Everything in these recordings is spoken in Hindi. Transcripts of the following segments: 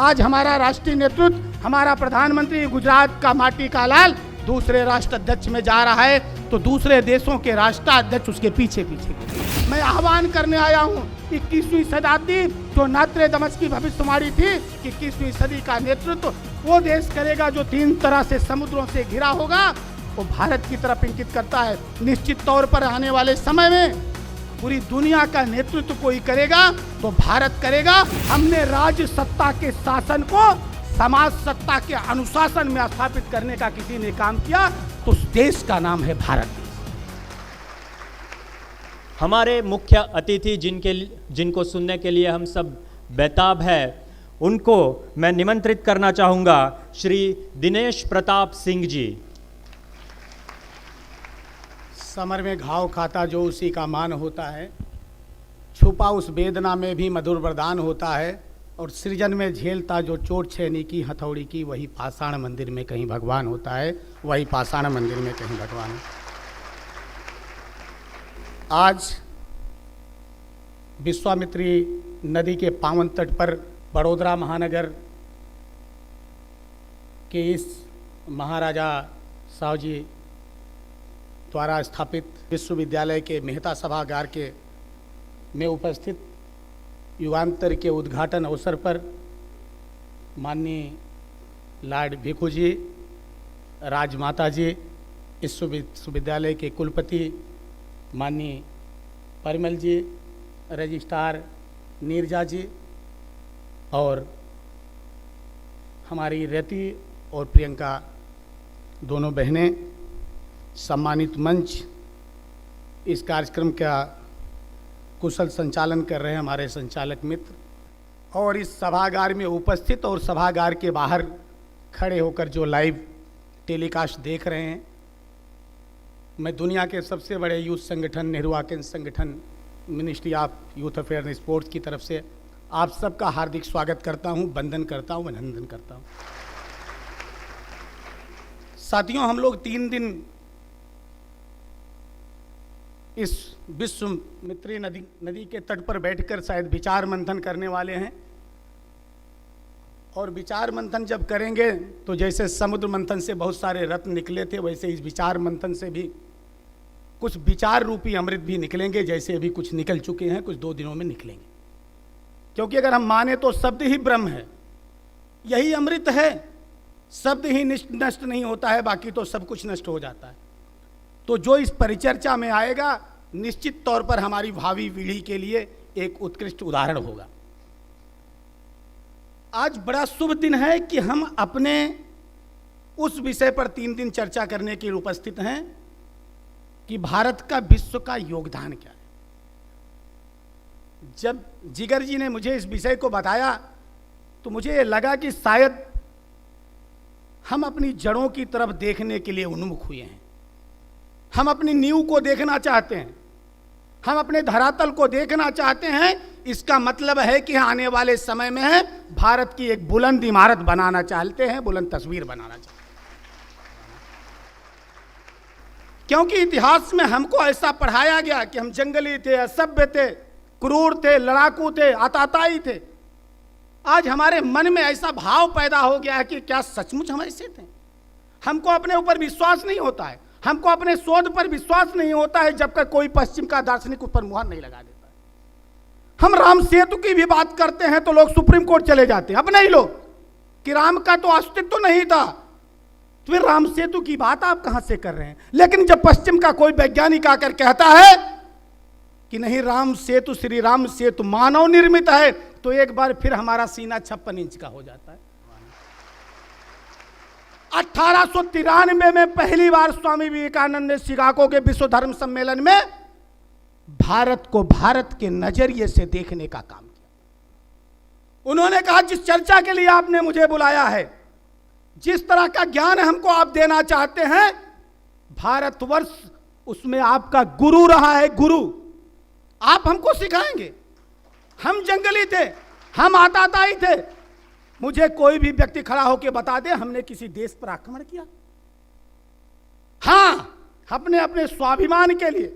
आज हमारा राष्ट्रीय नेतृत्व, हमारा प्रधानमंत्री गुजरात का माटी का लाल दूसरे राष्ट्राध्यक्ष में जा रहा है तो दूसरे देशों के राष्ट्राध्यक्ष उसके पीछे पीछे। मैं आह्वान करने आया हूँ 21वीं शताब्दी जो नास्ट्राडामस की भविष्यवाणी थी कि 21वीं सदी का नेतृत्व वो देश करेगा जो 3 तरह से समुद्रों से घिरा होगा, वो भारत की तरफ इंगित करता है। निश्चित तौर पर आने वाले समय में पूरी दुनिया का नेतृत्व कोई करेगा तो भारत करेगा। हमने राज्य सत्ता के शासन को समाज सत्ता के अनुशासन में स्थापित करने का किसी ने काम किया तो उस देश का नाम है भारत। हमारे मुख्य अतिथि जिनको सुनने के लिए हम सब बेताब है, उनको मैं निमंत्रित करना चाहूँगा श्री दिनेश प्रताप सिंह जी। समर में घाव खाता जो उसी का मान होता है, छुपा उस वेदना में भी मधुर वरदान होता है, और सृजन में झेलता जो चोट छेनी की हथौड़ी की वही पाषाण मंदिर में कहीं भगवान होता है, वही पाषाण मंदिर में कहीं भगवान है। आज विश्वामित्री नदी के पावन तट पर बड़ौदा महानगर के इस महाराजा साहू जी द्वारा स्थापित विश्वविद्यालय के मेहता सभागार के में उपस्थित युगांतर के उद्घाटन अवसर पर माननीय लॉर्ड भिखु जी, राजमाता जी, इस विश्वविद्यालय के कुलपति माननीय परिमल जी, रजिस्ट्रार नीरजा जी और हमारी रति और प्रियंका दोनों बहनें, सम्मानित मंच, इस कार्यक्रम का कुशल संचालन कर रहे हैं हमारे संचालक मित्र, और इस सभागार में उपस्थित और सभागार के बाहर खड़े होकर जो लाइव टेलीकास्ट देख रहे हैं। मैं दुनिया के सबसे बड़े यूथ संगठन नेहरू आकेन संगठन ministry of youth affair and sports की तरफ से आप सबका हार्दिक स्वागत करता हूं, वंदन करता हूं, अभिनंदन करता हूं। साथियों, हम लोग 3 दिन इस विश्वामित्री नदी के तट पर बैठकर शायद विचार मंथन करने वाले हैं, और विचार मंथन जब करेंगे तो जैसे समुद्र मंथन से बहुत सारे रत्न निकले थे, वैसे इस विचार मंथन से भी कुछ विचार रूपी अमृत भी निकलेंगे, जैसे अभी कुछ निकल चुके हैं, कुछ 2 दिनों में निकलेंगे। क्योंकि अगर हम माने तो शब्द ही ब्रह्म है, यही अमृत है। शब्द ही नष्ट नहीं होता है, बाकी तो सब कुछ नष्ट हो जाता है। तो जो इस परिचर्चा में आएगा निश्चित तौर पर हमारी भावी पीढ़ी के लिए एक उत्कृष्ट उदाहरण होगा। आज बड़ा शुभ दिन है कि हम अपने उस विषय पर 3 दिन चर्चा करने के लिए उपस्थित हैं कि भारत का विश्व का योगदान क्या है। जब जिगर जी ने मुझे इस विषय को बताया तो मुझे ये लगा कि शायद हम अपनी जड़ों की तरफ देखने के लिए उन्मुख हुए हैं। हम अपनी नींव को देखना चाहते हैं, हम अपने धरातल को देखना चाहते हैं। इसका मतलब है कि आने वाले समय में है भारत की एक बुलंद इमारत बनाना चाहते हैं, बुलंद तस्वीर बनाना चाहते हैं। क्योंकि इतिहास में हमको ऐसा पढ़ाया गया कि हम जंगली थे, असभ्य थे, क्रूर थे, लड़ाकू थे, आतताई थे। आज हमारे मन में ऐसा भाव पैदा हो गया है कि क्या सचमुच हम ऐसे थे? हमको अपने ऊपर विश्वास नहीं होता है, हमको अपने शोध पर विश्वास नहीं होता है जब तक कोई पश्चिम का दार्शनिक ऊपर मुहर नहीं लगा देता है। हम राम सेतु की भी बात करते हैं तो लोग सुप्रीम कोर्ट चले जाते हैं, अपने ही लोग, कि राम का तो अस्तित्व नहीं था, तो फिर राम सेतु की बात आप कहां से कर रहे हैं? लेकिन जब पश्चिम का कोई वैज्ञानिक आकर कहता है कि नहीं राम सेतु, श्री राम सेतु मानव निर्मित है, तो एक बार फिर हमारा सीना 56 इंच का हो जाता है। 1893 में पहली बार स्वामी विवेकानंद ने शिकागो के विश्व धर्म सम्मेलन में भारत को भारत के नजरिए से देखने का काम किया। उन्होंने कहा जिस चर्चा के लिए आपने मुझे बुलाया है, जिस तरह का ज्ञान हमको आप देना चाहते हैं, भारतवर्ष उसमें आपका गुरु रहा है। गुरु आप हमको सिखाएंगे। हम जंगली थे, हम आतताई थे, मुझे कोई भी व्यक्ति खड़ा होकर बता दे हमने किसी देश पर आक्रमण किया? हां, अपने अपने स्वाभिमान के लिए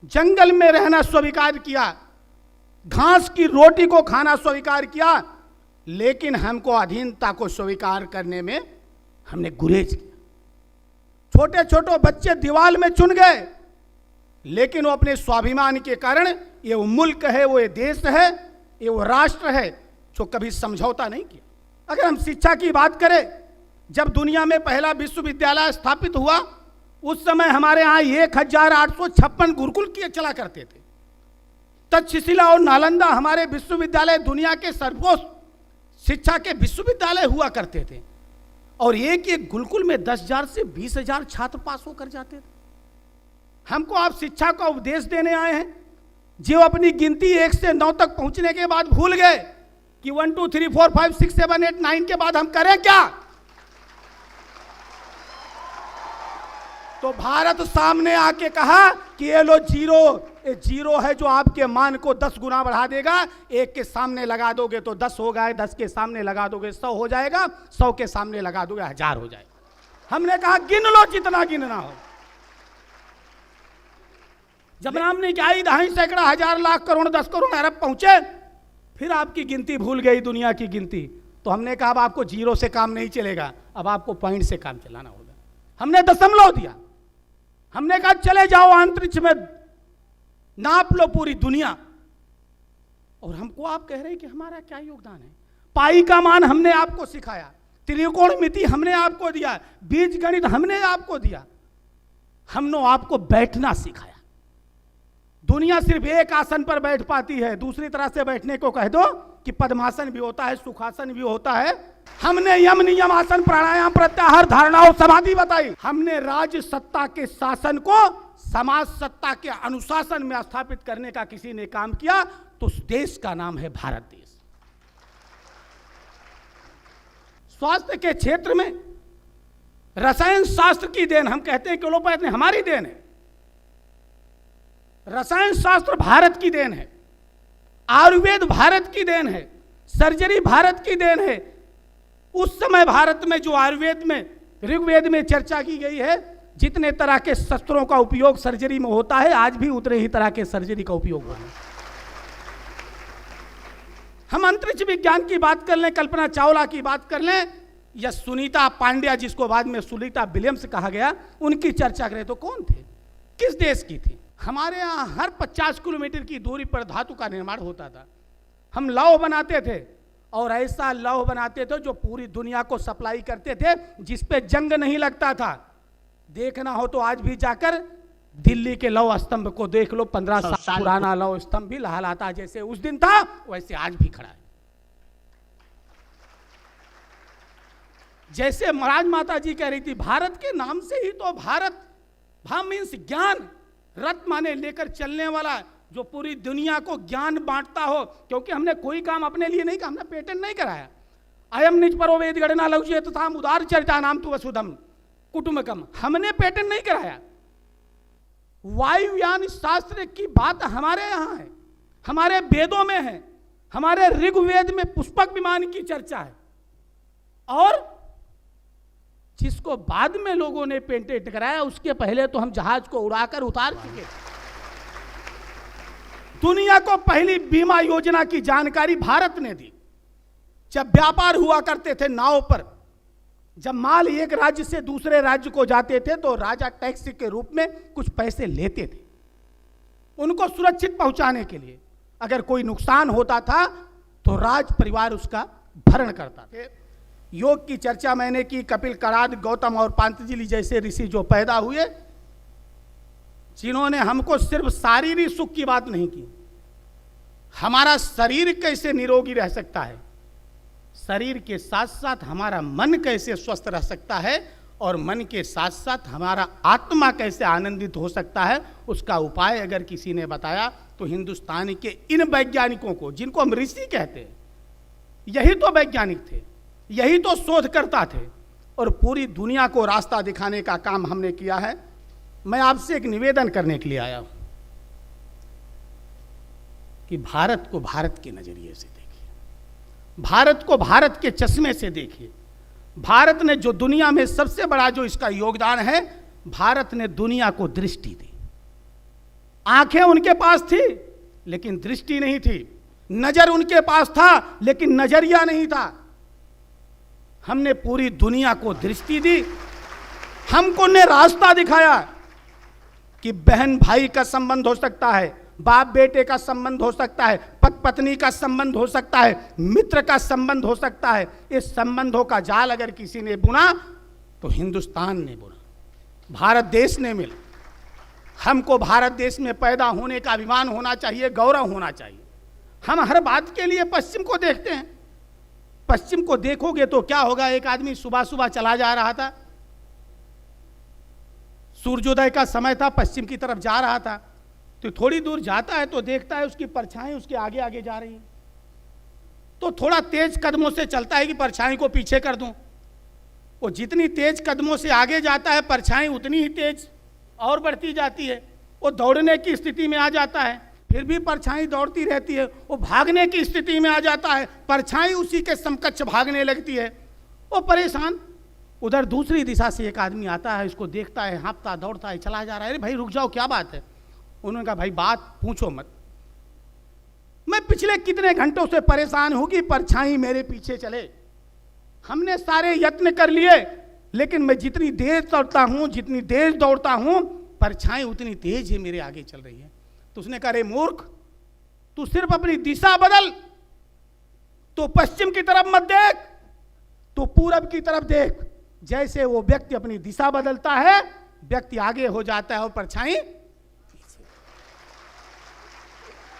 जंगल में रहना स्वीकार किया, घास की रोटी को खाना स्वीकार किया, लेकिन हमको अधीनता को स्वीकार करने में हमने गुरेज किया। छोटे छोटे बच्चे दीवार में चुन गए, लेकिन वो अपने स्वाभिमान के कारण, ये वो मुल्क है, वो ये देश है, ये वो राष्ट्र है जो कभी समझौता नहीं किया। अगर हम शिक्षा की बात करें, जब दुनिया में पहला विश्वविद्यालय स्थापित हुआ, उस समय हमारे यहाँ 1856 गुरुकुल किए चला करते थे। तक्षशिला और नालंदा हमारे विश्वविद्यालय दुनिया के सर्वोच्च शिक्षा के विश्वविद्यालय हुआ करते थे, और एक एक गुरुकुल में 10,000 से 20,000 छात्र पास होकर जाते थे। हमको आप शिक्षा का उपदेश देने आए हैं, जो अपनी गिनती 1 से 9 तक पहुंचने के बाद भूल गए कि 1 2 3 4 5 6 7 8 9 के बाद हम करें क्या। तो भारत सामने आके कहा कि ये लो जीरो है जो आपके मान को 10 गुना बढ़ा देगा। 1 के सामने लगा दोगे तो 10 होगा, 10 के सामने लगा दोगे 100 हो जाएगा, 100 के सामने लगा दोगे 1000 हो जाएगा। हमने कहा गिन लो जितना गिनना हो। जब हमने क्या 2.5 सैकड़ा, 1000, लाख, करोड़, 10 करोड़, अरब पहुंचे, फिर आपकी गिनती भूल गई, दुनिया की गिनती। तो हमने कहा अब आपको जीरो से काम नहीं चलेगा, अब आपको पॉइंट से काम चलाना होगा। हमने दशमलव दिया। हमने कहा चले जाओ अंतरिक्ष में नाप लो पूरी दुनिया, और हमको आप कह रहे हैं कि हमारा क्या योगदान है। पाई का मान हमने आपको सिखाया, त्रिकोणमिति हमने आपको दिया, बीज गणित हमने आपको दिया, हमने आपको बैठना सिखाया। दुनिया सिर्फ एक आसन पर बैठ पाती है, दूसरी तरह से बैठने को कह दो कि पद्मासन भी होता है, सुखासन भी होता है। हमने यम, नियम, आसन, प्राणायाम, प्रत्याहार, धारणा और समाधि बताई। हमने राज सत्ता के शासन को समाज सत्ता के अनुशासन में स्थापित करने का किसी ने काम किया तो उस देश का नाम है भारत देश। स्वास्थ्य के क्षेत्र में रसायन शास्त्र की देन, हम कहते हैं कि एलोपैथी हमारी देन है, रसायन शास्त्र भारत की देन है, आयुर्वेद भारत की देन है, सर्जरी भारत की देन है। उस समय भारत में जो आयुर्वेद में, ऋग्वेद में चर्चा की गई है, जितने तरह के शस्त्रों का उपयोग सर्जरी में होता है, आज भी उतने ही तरह के सर्जरी का उपयोग होता है। हम अंतरिक्ष विज्ञान की बात कर लें, कल्पना चावला की बात कर लें, या सुनीता पांड्या जिसको बाद में सुनीता विलियम्स कहा गया, उनकी चर्चा करें तो कौन थे, किस देश की थी। हमारे यहाँ हर 50 किलोमीटर की दूरी पर धातु का निर्माण होता था। हम लौह बनाते थे, और ऐसा लौह बनाते थे जो पूरी दुनिया को सप्लाई करते थे, जिस पे जंग नहीं लगता था। देखना हो तो आज भी जाकर दिल्ली के लौह स्तंभ को देख लो, 15 साल पुराना लौह स्तंभ भी लहलाता, जैसे उस दिन था वैसे आज भी खड़ा है। जैसे महाराज माता जी कह रही थी, भारत के नाम से ही तो भारत, भा मीन्स ज्ञान, रथ माने लेकर चलने वाला, जो पूरी दुनिया को ज्ञान बांटता हो। क्योंकि हमने कोई काम अपने लिए नहीं किया, हमने पेटेंट नहीं कराया। अयम निज परो वेद गणना लघु तथा उदार चर्चा नाम तु वसुधम कुटुंबकम, हमने पेटेंट नहीं कराया। वायुयान शास्त्र की बात हमारे यहाँ है, हमारे वेदों में है, हमारे ऋग्वेद में पुष्पक विमान की चर्चा है, और जिसको बाद में लोगों ने पेटेंट कराया, उसके पहले तो हम जहाज को उड़ाकर उतार चुके। दुनिया को पहली बीमा योजना की जानकारी भारत ने दी। जब व्यापार हुआ करते थे नाव पर, जब माल एक राज्य से दूसरे राज्य को जाते थे, तो राजा टैक्स के रूप में कुछ पैसे लेते थे उनको सुरक्षित पहुंचाने के लिए। अगर कोई नुकसान होता था तो राज परिवार उसका भरण करता था। योग की चर्चा मैंने की, कपिल, कराद, गौतम और पातंजलि जैसे ऋषि जो पैदा हुए, जिन्होंने हमको सिर्फ शारीरिक सुख की बात नहीं की, हमारा शरीर कैसे निरोगी रह सकता है, शरीर के साथ साथ हमारा मन कैसे स्वस्थ रह सकता है, और मन के साथ साथ हमारा आत्मा कैसे आनंदित हो सकता है, उसका उपाय अगर किसी ने बताया तो हिंदुस्तान के इन वैज्ञानिकों को, जिनको हम ऋषि कहते हैं, यही तो वैज्ञानिक थे, यही तो शोधकर्ता थे, और पूरी दुनिया को रास्ता दिखाने का काम हमने किया है। मैं आपसे एक निवेदन करने के लिए आया हूं कि भारत को भारत के नजरिए से देखिए, भारत को भारत के चश्मे से देखिए। भारत ने जो दुनिया में सबसे बड़ा जो इसका योगदान है, भारत ने दुनिया को दृष्टि दी। आंखें उनके पास थी लेकिन दृष्टि नहीं थी। नजर उनके पास था लेकिन नजरिया नहीं था। हमने पूरी दुनिया को दृष्टि दी, हमको ने रास्ता दिखाया कि बहन भाई का संबंध हो सकता है, बाप बेटे का संबंध हो सकता है, पति पत्नी का संबंध हो सकता है, मित्र का संबंध हो सकता है। इस संबंधों का जाल अगर किसी ने बुना तो हिंदुस्तान ने बुना, भारत देश ने मिला। हमको भारत देश में पैदा होने का अभिमान होना चाहिए, गौरव होना चाहिए। हम हर बात के लिए पश्चिम को देखते हैं। पश्चिम को देखोगे तो क्या होगा? एक आदमी सुबह सुबह चला जा रहा था, सूर्योदय का समय था, पश्चिम की तरफ जा रहा था, तो थोड़ी दूर जाता है तो देखता है उसकी परछाई उसके आगे आगे जा रही है। तो थोड़ा तेज कदमों से चलता है कि परछाई को पीछे कर दूं। वो जितनी तेज कदमों से आगे जाता है, परछाई उतनी ही तेज और बढ़ती जाती है। वो दौड़ने की स्थिति में आ जाता है, फिर भी परछाई दौड़ती रहती है। वो भागने की स्थिति में आ जाता है, परछाई उसी के समकक्ष भागने लगती है। वो परेशान। उधर दूसरी दिशा से एक आदमी आता है, इसको देखता है, हाँफता दौड़ता है, चला जा रहा है। अरे भाई रुक जाओ, क्या बात है? उन्होंने कहा भाई बात पूछो मत, मैं पिछले कितने घंटों से परेशान हूं कि परछाई मेरे पीछे चले। हमने सारे यत्न कर लिए, लेकिन मैं जितनी देर दौड़ता हूं, जितनी देर दौड़ता हूं, परछाई उतनी तेज ही मेरे आगे चल रही है। तो उसने कहा, अरे मूर्ख, तू सिर्फ अपनी दिशा बदल, तो पश्चिम की तरफ मत देख, तो पूरब की तरफ देख। जैसे वो व्यक्ति अपनी दिशा बदलता है, व्यक्ति आगे हो जाता है और परछाई पीछे।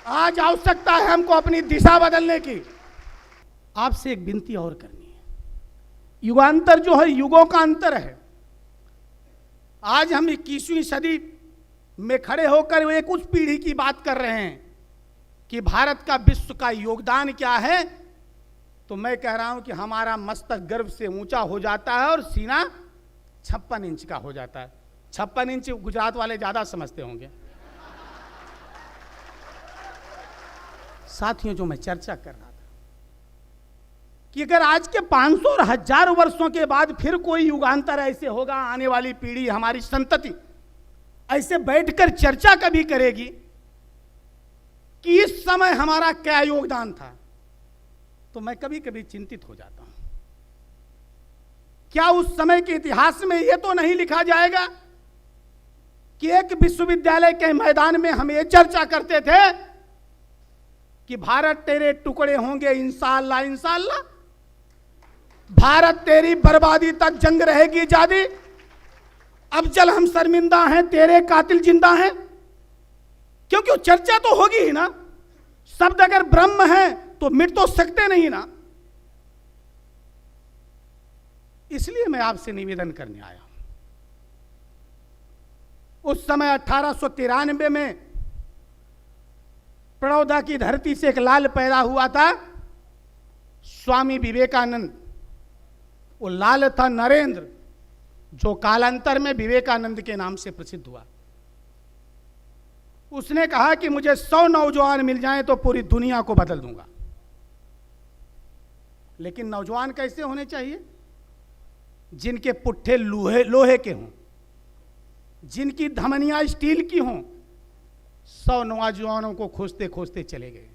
आज आवश्यकता है हमको अपनी दिशा बदलने की। आपसे एक विनती और करनी है। युगांतर जो है, युगों का अंतर है। आज हम 21वीं सदी में खड़े होकर एक उस पीढ़ी की बात कर रहे हैं कि भारत का विश्व का योगदान क्या है। तो मैं कह रहा हूं कि हमारा मस्तक गर्व से ऊंचा हो जाता है और सीना 56 इंच का हो जाता है। 56 इंच गुजरात वाले ज्यादा समझते होंगे। साथियों, जो मैं चर्चा कर रहा था कि अगर आज के 500 और 1000 वर्षों के बाद फिर कोई युगांतर ऐसे होगा, आने वाली पीढ़ी, हमारी संतति ऐसे बैठकर चर्चा कभी करेगी कि इस समय हमारा क्या योगदान था, तो मैं कभी कभी चिंतित हो जाता हूं। क्या उस समय के इतिहास में यह तो नहीं लिखा जाएगा कि एक विश्वविद्यालय के मैदान में हम ये चर्चा करते थे कि भारत तेरे टुकड़े होंगे इंशाअल्लाह इंशाअल्लाह, भारत तेरी बर्बादी तक जंग रहेगी जादी, अब जल हम शर्मिंदा हैं, तेरे कातिल जिंदा हैं। क्योंकि वो चर्चा तो होगी ही ना। शब्द अगर ब्रह्म है तो मिट तो सकते नहीं ना। इसलिए मैं आपसे निवेदन करने आया हूं। उस समय 1893 में बड़ौदा की धरती से एक लाल पैदा हुआ था, स्वामी विवेकानंद। वो लाल था नरेंद्र, जो कालांतर में विवेकानंद के नाम से प्रसिद्ध हुआ। उसने कहा कि मुझे 100 नौजवान मिल जाएं तो पूरी दुनिया को बदल दूंगा। लेकिन नौजवान कैसे होने चाहिए? जिनके पुट्ठे लोहे के हों, जिनकी धमनियां स्टील की हों। 100 नौजवानों को खोजते खोजते चले गए।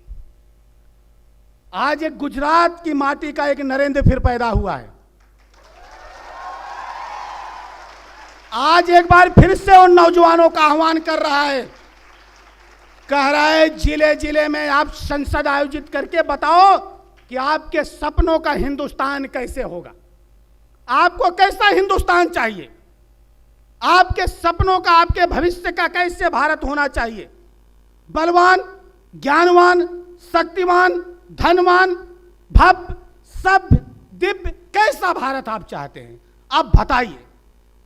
आज एक गुजरात की माटी का एक नरेंद्र फिर पैदा हुआ है। आज एक बार फिर से उन नौजवानों का आह्वान कर रहा है, कह रहा है जिले जिले में आप संसद आयोजित करके बताओ कि आपके सपनों का हिंदुस्तान कैसे होगा, आपको कैसा हिंदुस्तान चाहिए, आपके सपनों का, आपके भविष्य का कैसे भारत होना चाहिए। बलवान, ज्ञानवान, शक्तिमान, धनवान, भव्य, सभ्य, दिव्य, कैसा भारत आप चाहते हैं, आप बताइए।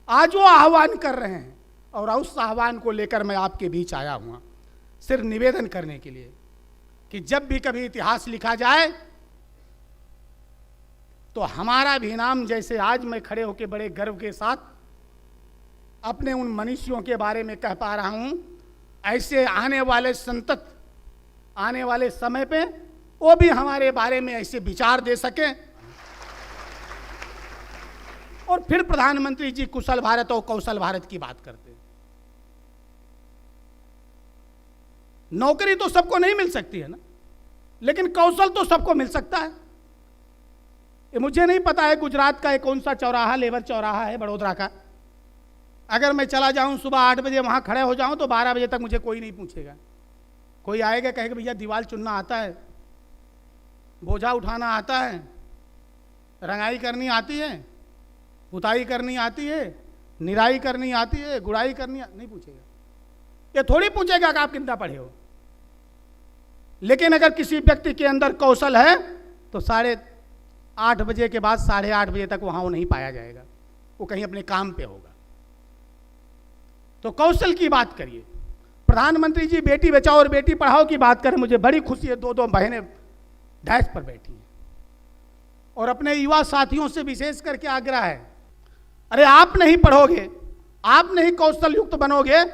आज वो आह्वान कर रहे हैं और उस आह्वान को लेकर मैं आपके बीच आया हुआ, सिर्फ निवेदन करने के लिए कि जब भी कभी इतिहास लिखा जाए तो हमारा भी नाम, जैसे आज मैं खड़े होकर बड़े गर्व के साथ अपने उन मनीषियों के बारे में कह पा रहा हूं, ऐसे आने वाले संतत, आने वाले समय पे वो भी हमारे बारे में ऐसे विचार दे सके। और फिर प्रधानमंत्री जी कुशल भारत और कौशल भारत की बात करते हैं। नौकरी तो सबको नहीं मिल सकती है ना, लेकिन कौशल तो सबको मिल सकता है। ये मुझे नहीं पता है गुजरात का एक कौन सा चौराहा, लेबर चौराहा है बड़ोदरा का। अगर मैं चला जाऊं सुबह 8 बजे वहां खड़े हो जाऊं तो 12 बजे तक मुझे कोई नहीं पूछेगा। कोई आएगा कहेगा भैया दीवार चुनना आता है, बोझा उठाना आता है, रंगाई करनी आती है, पुताई करनी आती है, निराई करनी आती है, गुड़ाई करनी नहीं पूछेगा। ये थोड़ी पूछेगा कि आप कितना पढ़े हो। लेकिन अगर किसी व्यक्ति के अंदर कौशल है तो 8:30 बजे के बाद 8:30 बजे तक वहां वो नहीं पाया जाएगा, वो कहीं अपने काम पे होगा। तो कौशल की बात करिए। प्रधानमंत्री जी बेटी बचाओ और बेटी पढ़ाओ की बात करें, मुझे बड़ी खुशी है, 2 बहनें डैश पर बैठी हैं। और अपने युवा साथियों से विशेष करके आग्रह है, अरे आप नहीं पढ़ोगे, आप नहीं कौशल युक्त बनोगे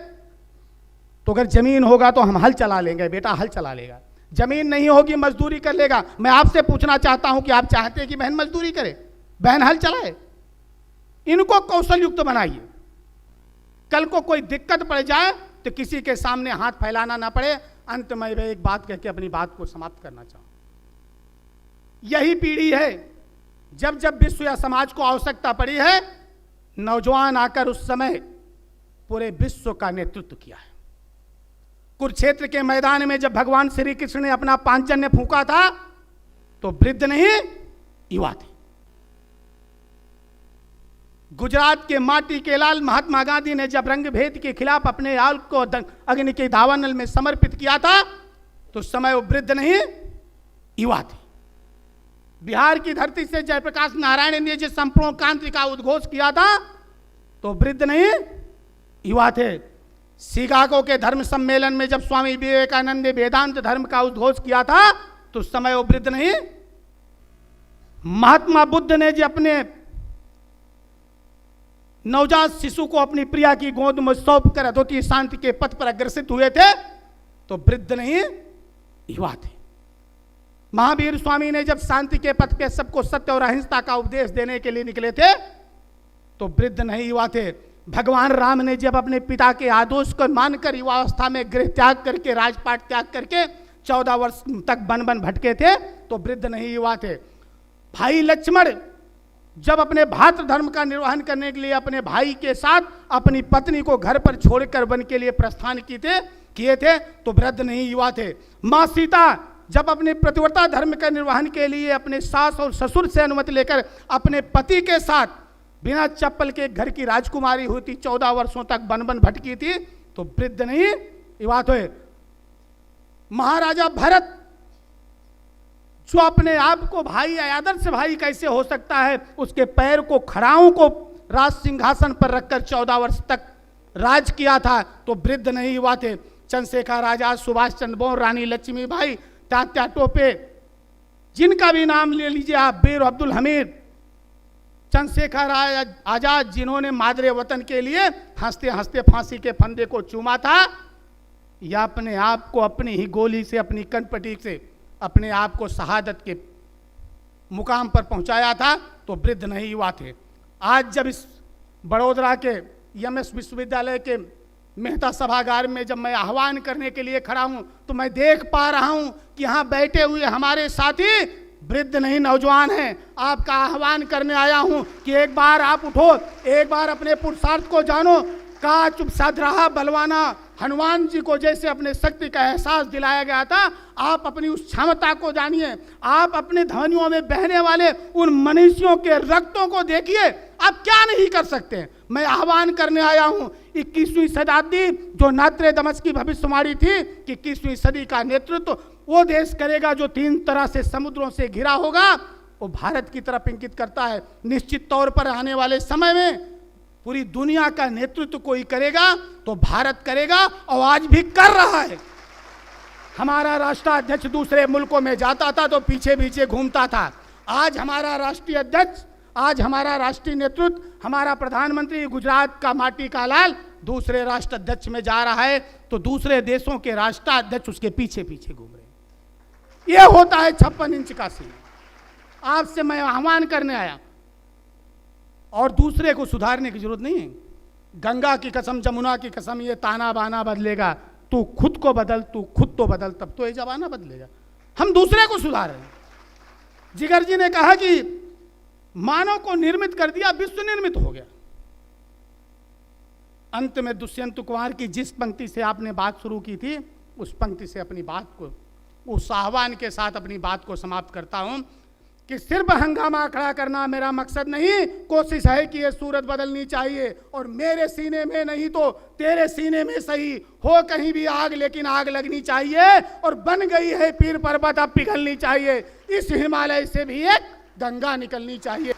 तो अगर जमीन होगा तो हम हल चला लेंगे, बेटा हल चला लेगा। जमीन नहीं होगी मजदूरी कर लेगा। मैं आपसे पूछना चाहता हूं कि आप चाहते हैं कि बहन मजदूरी करे, बहन हल चलाए? इनको कौशल युक्त बनाइए। कल को कोई दिक्कत पड़ जाए तो किसी के सामने हाथ फैलाना ना पड़े। अंत में मैं एक बात कह के अपनी बात को समाप्त करना चाहूं। यही पीढ़ी है, जब जब विश्व या समाज को आवश्यकता पड़ी है, नौजवान आकर उस समय पूरे विश्व का नेतृत्व किया है। कुरुक्षेत्र के मैदान में जब भगवान श्री कृष्ण ने अपना पांचजन्य फूंका था तो वृद्ध नहीं युवा थे। गुजरात के माटी के लाल महात्मा गांधी ने जब रंग भेद के खिलाफ अपने आप को अग्नि के दावानल में समर्पित किया था तो उस समय वो वृद्ध नहीं युवा थे। बिहार की धरती से जयप्रकाश नारायण ने जिस संपूर्ण क्रांति का उद्घोष किया था तो वृद्ध नहीं युवा थे। शिकागो के धर्म सम्मेलन में जब स्वामी विवेकानंद ने वेदांत धर्म का उद्घोष किया था तो उस समय वो वृद्ध नहीं। महात्मा बुद्ध ने जो अपने नवजात शिशु को अपनी प्रिया की गोद में सौंप कर अद्वितीय शांति के पथ पर अग्रसित हुए थे तो वृद्ध नहीं युवा थे। महावीर स्वामी ने जब शांति के पथ पे सबको सत्य और अहिंसा का उपदेश देने के लिए निकले थे तो वृद्ध नहीं युवा थे। भगवान राम ने जब अपने पिता के आदेश को मानकर युवावस्था में गृह त्याग करके, राजपाट त्याग करके 14 वर्ष तक वन वन भटके थे तो वृद्ध नहीं युवा थे। भाई लक्ष्मण जब अपने भातृ धर्म का निर्वहन करने के लिए अपने भाई के साथ अपनी पत्नी को घर पर छोड़कर वन के लिए प्रस्थान किए थे तो वृद्ध नहीं युवा थे। मां सीता जब अपने प्रतिव्रता धर्म का निर्वहन के लिए अपने सास और ससुर से अनुमति लेकर अपने पति के साथ बिना चप्पल के घर की राजकुमारी हुई थी, 14 वर्षों तक वन वन भटकी थी तो वृद्ध नहीं युवा थे। महाराजा भरत जो अपने आप को भाई आदर्श भाई कैसे हो सकता है, उसके पैर को खड़ाओं को राज सिंहासन पर रखकर 14 वर्ष तक राज किया था तो वृद्ध नहीं युवा थे। चंद्रशेखर आजाद, सुभाष चंद्र बोस, रानी लक्ष्मीबाई, तात्या टोपे, जिनका भी नाम ले लीजिए आप, बीर अब्दुल हमीद, चंद्रशेखर आजाद जिन्होंने मादरे वतन के लिए हंसते हंसते फांसी के फंदे को चूमा था या अपने आप को अपनी ही गोली से, अपनी कनपटी से अपने आप को शहादत के मुकाम पर पहुंचाया था तो वृद्ध नहीं युवा थे। आज जब इस बड़ोदरा के एमएस विश्वविद्यालय के मेहता सभागार में जब मैं आह्वान करने के लिए खड़ा हूं तो मैं देख पा रहा हूं कि यहां बैठे हुए हमारे साथी वृद्ध नहीं नौजवान हैं। आपका आह्वान करने आया हूं कि एक बार आप उठो, एक बार अपने पुरुषार्थ को जानो। का चुप साध रहा बलवाना हनुमान जी को जैसे अपने शक्ति का एहसास दिलाया गया था, आप अपनी उस क्षमता को जानिए। आप अपने ध्वनियों में बहने वाले उन मनुष्यों के रक्तों को देखिए, आप क्या नहीं कर सकते। मैं आह्वान करने आया हूं 21वीं शताब्दी जो नात्रेदमस की भविष्यवाणी थी कि 21वीं सदी का नेतृत्व वो देश करेगा जो 3 तरह से समुद्रों से घिरा होगा, वो भारत की तरफ इंगित करता है। निश्चित तौर पर आने वाले समय में पूरी दुनिया का नेतृत्व कोई करेगा तो भारत करेगा और आज भी कर रहा है। हमारा राष्ट्राध्यक्ष दूसरे मुल्कों में जाता था तो पीछे पीछे घूमता था। आज हमारा राष्ट्रीय अध्यक्ष, आज हमारा राष्ट्रीय नेतृत्व, हमारा प्रधानमंत्री गुजरात का माटी का लाल दूसरे राष्ट्राध्यक्ष में जा रहा है तो दूसरे देशों के राष्ट्राध्यक्ष उसके पीछे पीछे घूम रहे हैं। यह होता है 56 इंच का सीन। आपसे मैं आह्वान करने आया और दूसरे को सुधारने की जरूरत नहीं है। गंगा की कसम, जमुना की कसम, ये ताना बाना बदलेगा। तू खुद को बदल, तू खुद तो बदल, तब तो ये जमाना बदलेगा। हम दूसरे को सुधार रहे हैं। जिगर जी ने कहा कि मानव को निर्मित कर दिया, विश्व निर्मित हो गया। अंत में दुष्यंत कुमार की जिस पंक्ति से आपने बात शुरू की थी, उस पंक्ति से अपनी बात को, उस आह्वान के साथ अपनी बात को समाप्त करता हूं कि सिर्फ हंगामा खड़ा करना मेरा मकसद नहीं, कोशिश है कि ये सूरत बदलनी चाहिए, और मेरे सीने में नहीं तो तेरे सीने में सही हो कहीं भी आग, लेकिन आग लगनी चाहिए, और बन गई है पीर पर्वत अब पिघलनी चाहिए, इस हिमालय से भी एक गंगा निकलनी चाहिए।